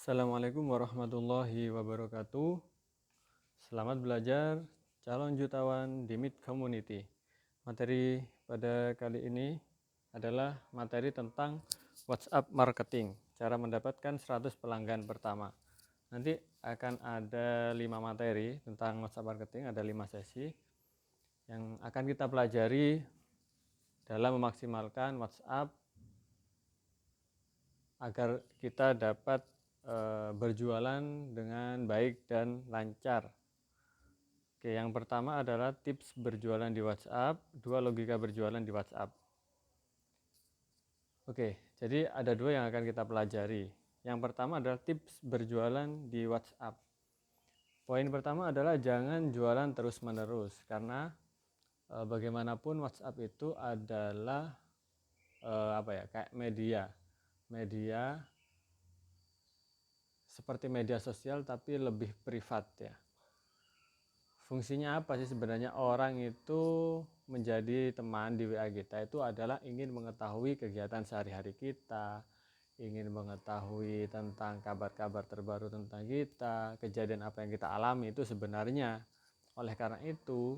Assalamualaikum warahmatullahi wabarakatuh. Selamat belajar calon jutawan di Meet Community. Materi pada kali ini adalah materi tentang WhatsApp marketing, cara mendapatkan 100 pelanggan pertama. Nanti akan ada 5 materi tentang WhatsApp marketing, ada 5 sesi yang akan kita pelajari dalam memaksimalkan WhatsApp agar kita dapat berjualan dengan baik dan lancar. Oke, yang pertama adalah tips berjualan di WhatsApp, 2 logika berjualan di WhatsApp. Oke, jadi ada 2 yang akan kita pelajari. Yang pertama adalah tips berjualan di WhatsApp. Poin pertama adalah jangan jualan terus-menerus, karena bagaimanapun WhatsApp itu adalah kayak media seperti media sosial tapi lebih privat ya. Fungsinya apa sih sebenarnya orang itu menjadi teman di WA kita itu adalah ingin mengetahui kegiatan sehari-hari kita, ingin mengetahui tentang kabar-kabar terbaru tentang kita, kejadian apa yang kita alami itu sebenarnya. Oleh karena itu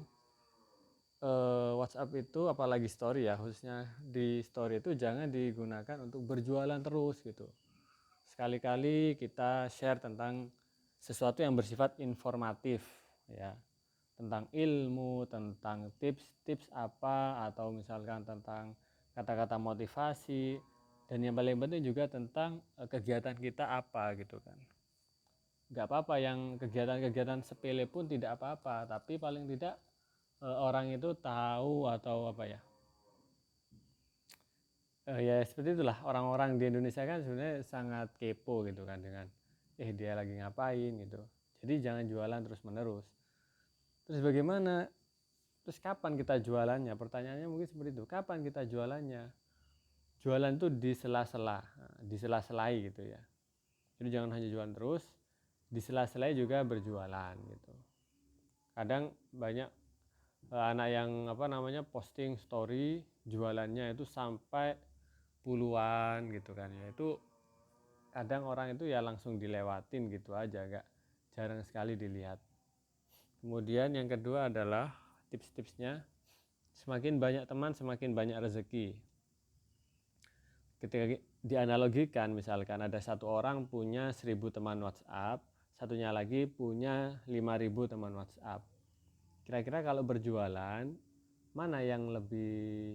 WhatsApp itu apalagi story ya, khususnya di story itu jangan digunakan untuk berjualan terus gitu. Sekali-kali kita share tentang sesuatu yang bersifat informatif ya, tentang ilmu, tentang tips-tips apa, atau misalkan tentang kata-kata motivasi, dan yang paling penting juga tentang kegiatan kita apa gitu kan. Nggak apa-apa yang kegiatan-kegiatan sepele pun tidak apa-apa, tapi paling tidak orang itu tahu atau apa ya, ya seperti itulah, orang-orang di Indonesia kan sebenarnya sangat kepo gitu kan dengan dia lagi ngapain gitu. Jadi jangan jualan terus-menerus. Terus bagaimana? Terus kapan kita jualannya? Pertanyaannya mungkin seperti itu. Kapan kita jualannya? Jualan itu di sela-sela, di sela-selai gitu ya. Jadi jangan hanya jualan terus, di sela-selai juga berjualan gitu. Kadang banyak anak yang posting story jualannya itu sampai puluhan gitu kan ya. Itu kadang orang itu ya langsung dilewatin gitu aja, jarang sekali dilihat. Kemudian yang kedua adalah tips-tipsnya, semakin banyak teman semakin banyak rezeki. Ketika dianalogikan, misalkan ada satu orang punya 1000 teman WhatsApp, satunya lagi punya 5000 teman WhatsApp. Kira-kira kalau berjualan, mana yang lebih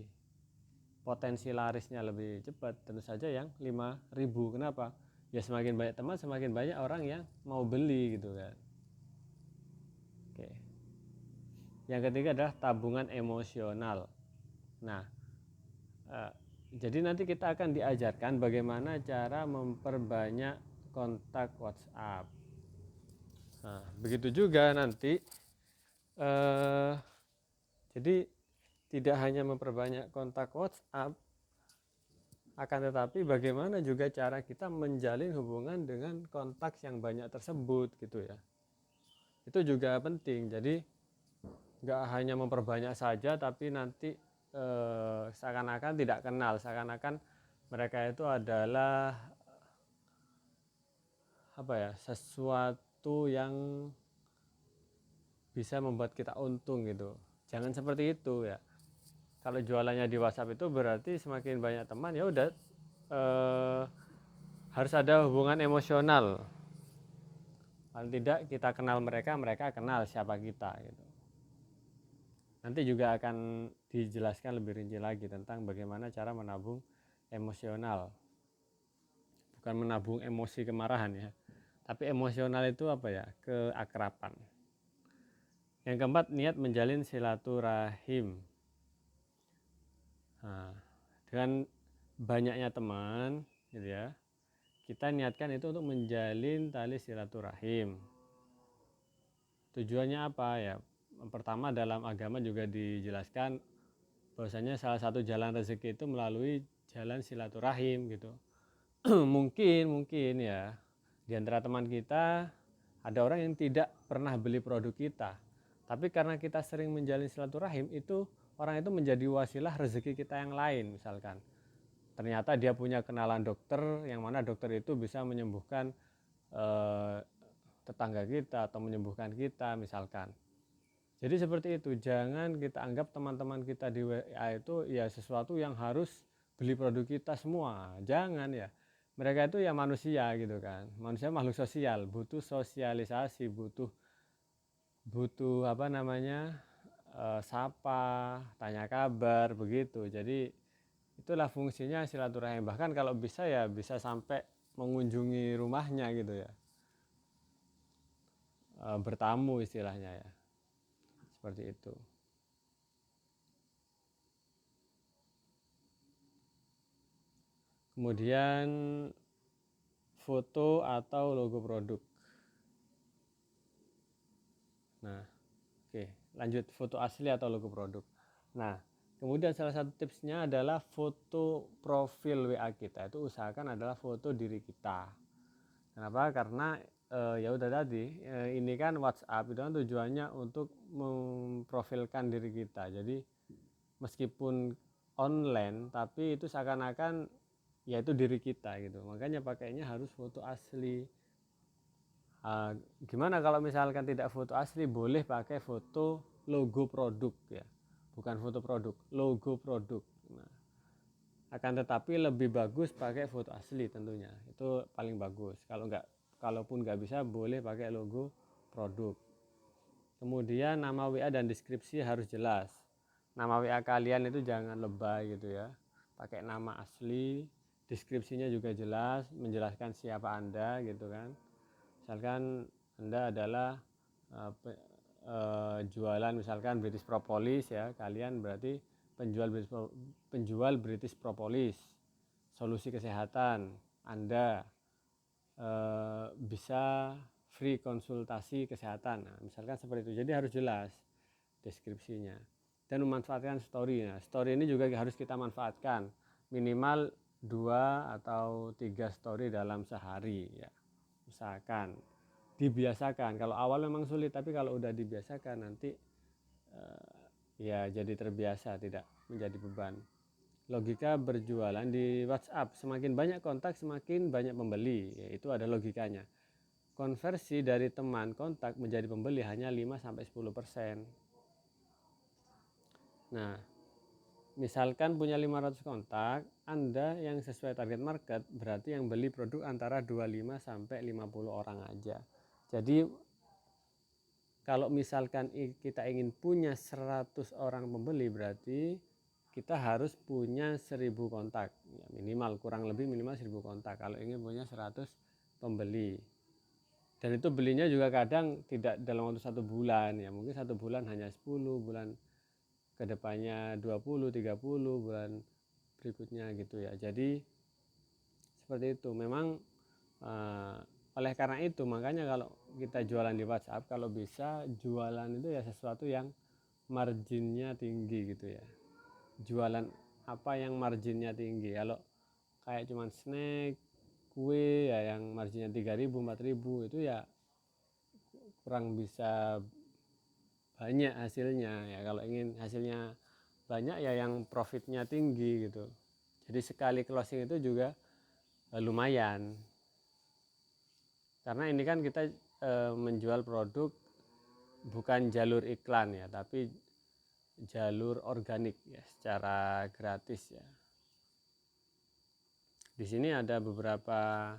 potensi larisnya lebih cepat? Tentu saja yang 5000. Kenapa? Ya semakin banyak teman semakin banyak orang yang mau beli gitu kan. Oke. Yang ketiga adalah tabungan emosional. Nah, jadi nanti kita akan diajarkan bagaimana cara memperbanyak kontak WhatsApp. Nah, begitu juga nanti jadi tidak hanya memperbanyak kontak WhatsApp, akan tetapi bagaimana juga cara kita menjalin hubungan dengan kontak yang banyak tersebut gitu ya. Itu juga penting. Jadi nggak hanya memperbanyak saja tapi nanti seakan-akan tidak kenal, seakan-akan mereka itu adalah sesuatu yang bisa membuat kita untung gitu. Jangan seperti itu ya. Kalau jualannya di WhatsApp itu berarti semakin banyak teman ya udah harus ada hubungan emosional. Paling tidak kita kenal mereka, mereka kenal siapa kita gitu. Nanti juga akan dijelaskan lebih rinci lagi tentang bagaimana cara menabung emosional. Bukan menabung emosi kemarahan ya, tapi emosional itu keakraban. Yang keempat, niat menjalin silaturahim. Nah, dengan banyaknya teman gitu ya, kita niatkan itu untuk menjalin tali silaturahim. Tujuannya apa ya? Pertama, dalam agama juga dijelaskan bahwasanya salah satu jalan rezeki itu melalui jalan silaturahim gitu. mungkin ya di antara teman kita ada orang yang tidak pernah beli produk kita, tapi karena kita sering menjalin silaturahim, itu orang itu menjadi wasilah rezeki kita yang lain. Misalkan ternyata dia punya kenalan dokter, yang mana dokter itu bisa menyembuhkan eh, tetangga kita atau menyembuhkan kita misalkan. Jadi seperti itu, jangan kita anggap teman-teman kita di WA itu ya sesuatu yang harus beli produk kita semua. Jangan ya. Mereka itu ya manusia gitu kan. Manusia makhluk sosial, butuh sosialisasi, butuh butuh apa namanya? Sapa, tanya kabar begitu. Jadi itulah fungsinya silaturahim. Bahkan kalau bisa ya bisa sampai mengunjungi rumahnya gitu ya. Bertamu istilahnya ya. Seperti itu. Kemudian foto atau logo produk. Nah, oke, lanjut foto asli atau logo produk. Nah, kemudian salah satu tipsnya adalah foto profil WA kita itu usahakan adalah foto diri kita. Kenapa? Karena ya udah tadi ini kan WhatsApp itu kan tujuannya untuk memprofilkan diri kita. Jadi meskipun online tapi itu seakan-akan yaitu diri kita gitu. Makanya pakainya harus foto asli. Gimana kalau misalkan tidak foto asli, boleh pakai foto logo produk ya, bukan foto produk, logo produk. Nah, akan tetapi lebih bagus pakai foto asli tentunya, itu paling bagus. Kalaupun nggak bisa, boleh pakai logo produk. Kemudian nama WA dan deskripsi harus jelas. Nama WA kalian itu jangan lebay gitu ya, pakai nama asli, deskripsinya juga jelas, menjelaskan siapa Anda gitu kan. Misalkan Anda adalah jualan misalkan British Propolis ya, kalian berarti penjual British Propolis, solusi kesehatan. Anda bisa free konsultasi kesehatan. Nah, misalkan seperti itu. Jadi harus jelas deskripsinya. Dan memanfaatkan story. Nah, story ini juga harus kita manfaatkan. Minimal 2 atau 3 story dalam sehari ya. Usahakan dibiasakan. Kalau awal memang sulit, tapi kalau udah dibiasakan nanti ya jadi terbiasa, tidak menjadi beban. Logika berjualan di WhatsApp, semakin banyak kontak semakin banyak pembeli, itu ada logikanya. Konversi dari teman kontak menjadi pembeli hanya 5-10%. Nah, misalkan punya 500 kontak, Anda yang sesuai target market berarti yang beli produk antara 25 sampai 50 orang aja. Jadi kalau misalkan kita ingin punya 100 orang pembeli, berarti kita harus punya 1000 kontak ya, minimal, kurang lebih minimal 1000 kontak kalau ingin punya 100 pembeli. Dan itu belinya juga kadang tidak dalam waktu 1 bulan ya, mungkin 1 bulan hanya 10, bulan kedepannya 20, 30, bulan berikutnya gitu ya. Jadi seperti itu memang. Oleh karena itu makanya kalau kita jualan di WhatsApp, kalau bisa jualan itu ya sesuatu yang marginnya tinggi gitu ya. Jualan apa yang marginnya tinggi. Kalau kayak cuman snack, kue ya yang marginnya 3.000, 4.000 itu ya kurang bisa banyak hasilnya ya. Kalau ingin hasilnya banyak ya yang profitnya tinggi gitu. Jadi sekali closing itu juga lumayan. Karena ini kan kita menjual produk bukan jalur iklan ya, tapi jalur organik ya, secara gratis ya. Di sini ada beberapa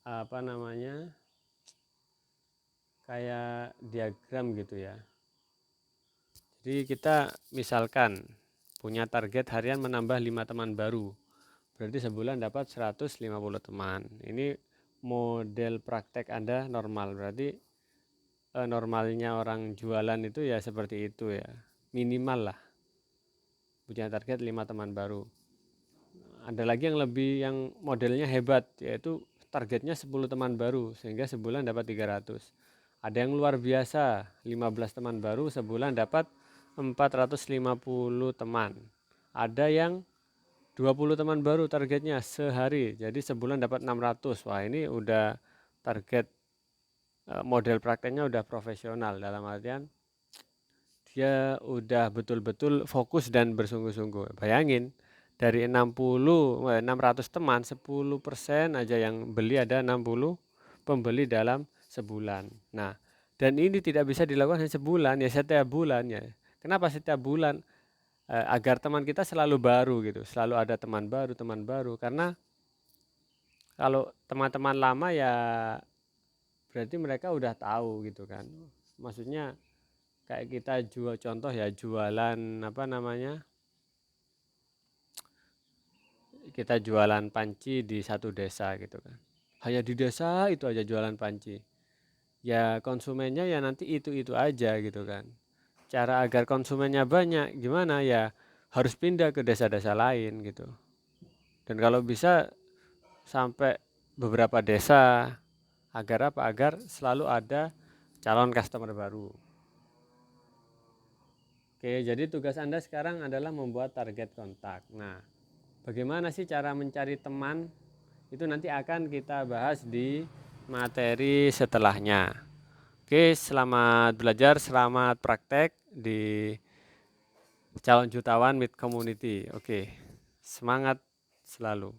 apa namanya, kayak diagram gitu ya. Jadi kita misalkan punya target harian menambah 5 teman baru, berarti sebulan dapat 150 teman. Ini model praktek Anda normal, berarti normalnya orang jualan itu ya seperti itu ya, minimal lah punya target 5 teman baru. Ada lagi yang modelnya hebat, yaitu targetnya 10 teman baru sehingga sebulan dapat 300. Ada yang luar biasa, 15 teman baru sebulan dapat 450 teman. Ada yang 20 teman baru targetnya sehari, jadi sebulan dapat 600. Wah, ini udah target model prakteknya udah profesional, dalam artian dia udah betul-betul fokus dan bersungguh-sungguh. Bayangin, Dari 600 teman, 10% aja yang beli, ada 60 pembeli dalam sebulan. Nah, dan ini tidak bisa dilakukan hanya sebulan, ya setiap bulan ya. Kenapa setiap bulan? Agar teman kita selalu baru gitu, selalu ada teman baru, karena kalau teman-teman lama ya berarti mereka udah tahu gitu kan. Maksudnya kayak kita jual, contoh ya, jualan apa namanya, kita jualan panci di satu desa gitu kan, hanya di desa itu aja jualan panci, ya konsumennya ya nanti itu aja gitu kan. Cara agar konsumennya banyak gimana ya, harus pindah ke desa-desa lain gitu. Dan kalau bisa sampai beberapa desa, agar apa? Agar selalu ada calon customer baru. Oke, jadi tugas Anda sekarang adalah membuat target kontak. Nah, bagaimana sih cara mencari teman? Itu nanti akan kita bahas di materi setelahnya. Oke, selamat belajar, selamat praktek di calon jutawan mid community. Oke, semangat selalu.